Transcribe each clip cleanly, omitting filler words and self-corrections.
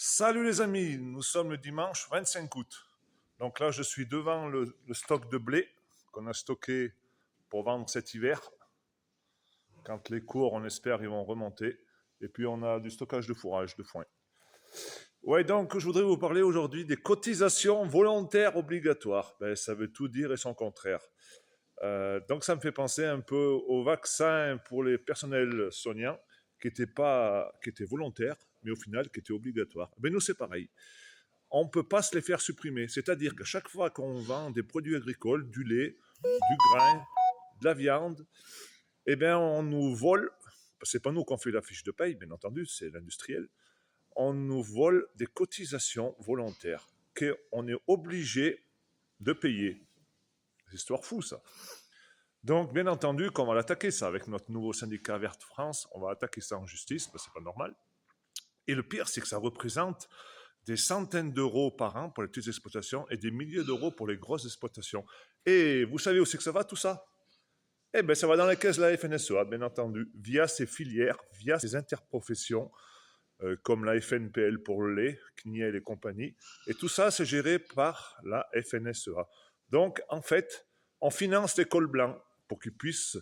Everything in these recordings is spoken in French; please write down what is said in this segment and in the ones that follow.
Salut les amis, nous sommes le dimanche 25 août. Donc là, je suis devant le stock de blé qu'on a stocké pour vendre cet hiver. Quand les cours, on espère, ils vont remonter. Et puis on a du stockage de fourrage, de foin. Ouais, donc je voudrais vous parler aujourd'hui des cotisations volontaires obligatoires. Ben, ça veut tout dire et son contraire. Donc ça me fait penser un peu au vaccin pour les personnels soignants qui étaient volontaires, mais au final qui étaient obligatoires. Ben nous c'est pareil. On ne peut pas se les faire supprimer. C'est-à-dire que chaque fois qu'on vend des produits agricoles, du lait, du grain, de la viande, eh bien on nous vole, c'est pas nous qu'on fait la fiche de paye, bien entendu, c'est l'industriel, on nous vole des cotisations volontaires qu'on est obligé de payer. C'est histoire fou ça. Donc, bien entendu, qu'on va l'attaquer ça avec notre nouveau syndicat Verte France, on va attaquer ça en justice, parce que c'est pas normal. Et le pire, c'est que ça représente des centaines d'euros par an pour les petites exploitations et des milliers d'euros pour les grosses exploitations. Et vous savez où c'est que ça va tout ça? Eh bien, ça va dans les caisses de la FNSEA, bien entendu, via ses filières, via ses interprofessions, comme la FNPL pour le lait, CNIEL et compagnie. Et tout ça, c'est géré par la FNSEA. Donc, en fait, on finance les cols blancs pour qu'ils puissent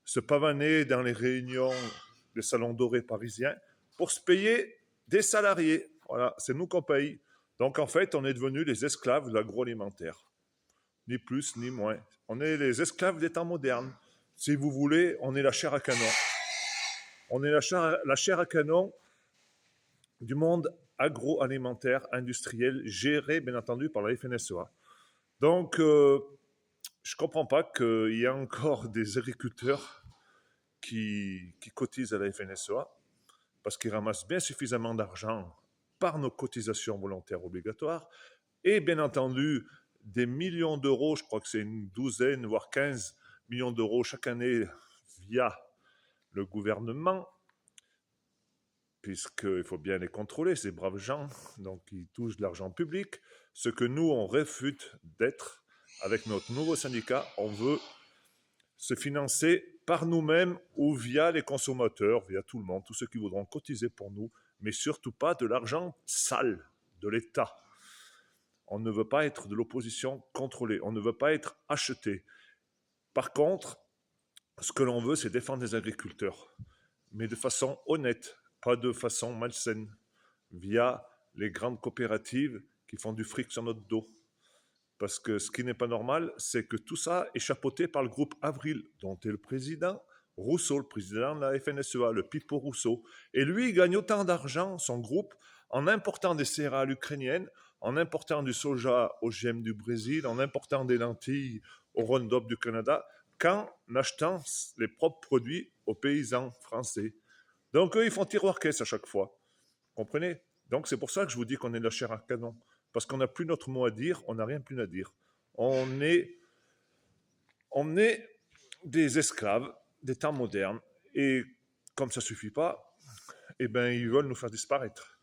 se pavaner dans les réunions des salons dorés parisiens pour se payer des salariés. Voilà, c'est nous qu'on paye. Donc, en fait, on est devenus les esclaves de l'agroalimentaire. Ni plus, ni moins. On est les esclaves des temps modernes. Si vous voulez, on est la chair à canon. On est la chair à canon du monde agroalimentaire, industriel, géré bien entendu par la FNSEA. Donc, je ne comprends pas qu'il y ait encore des agriculteurs qui cotisent à la FNSEA, parce qu'ils ramassent bien suffisamment d'argent par nos cotisations volontaires obligatoires, et bien entendu des millions d'euros, je crois que c'est une douzaine, voire 15 millions d'euros chaque année via le gouvernement, puisqu'il faut bien les contrôler, ces braves gens, donc ils touchent de l'argent public, ce que nous, on réfute d'être. Avec notre nouveau syndicat, on veut se financer par nous-mêmes ou via les consommateurs, via tout le monde, tous ceux qui voudront cotiser pour nous, mais surtout pas de l'argent sale de l'État. On ne veut pas être de l'opposition contrôlée, on ne veut pas être acheté. Par contre, ce que l'on veut, c'est défendre les agriculteurs, mais de façon honnête, pas de façon malsaine, via les grandes coopératives qui font du fric sur notre dos. Parce que ce qui n'est pas normal, c'est que tout ça est chapeauté par le groupe Avril, dont est le président Rousseau, le président de la FNSEA, le Pipo Rousseau. Et lui, il gagne autant d'argent, son groupe, en important des céréales ukrainiennes, en important du soja OGM du Brésil, en important des lentilles au Roundup du Canada, qu'en achetant les propres produits aux paysans français. Donc eux, ils font tiroir caisse à chaque fois. Comprenez? Donc c'est pour ça que je vous dis qu'on est de la chair à canon. Parce qu'on n'a plus notre mot à dire, on n'a rien plus à dire. On est des esclaves des temps modernes. Et comme ça ne suffit pas, eh ben, ils veulent nous faire disparaître.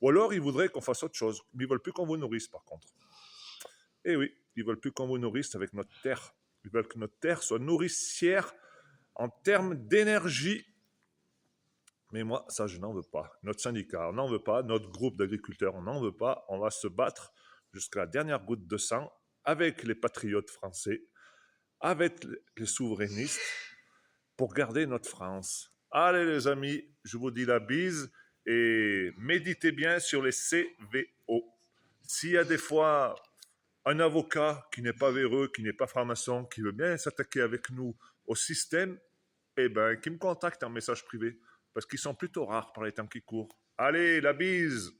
Ou alors ils voudraient qu'on fasse autre chose. Mais ils ne veulent plus qu'on vous nourrisse par contre. Eh oui, ils ne veulent plus qu'on vous nourrisse avec notre terre. Ils veulent que notre terre soit nourricière en termes d'énergie. Mais moi, ça, je n'en veux pas. Notre syndicat, on n'en veut pas. Notre groupe d'agriculteurs, on n'en veut pas. On va se battre jusqu'à la dernière goutte de sang avec les patriotes français, avec les souverainistes, pour garder notre France. Allez les amis, je vous dis la bise et méditez bien sur les CVO. S'il y a des fois un avocat qui n'est pas véreux, qui n'est pas franc-maçon, qui veut bien s'attaquer avec nous au système, eh ben, qui me contacte en message privé, parce qu'ils sont plutôt rares par les temps qui courent. Allez, la bise!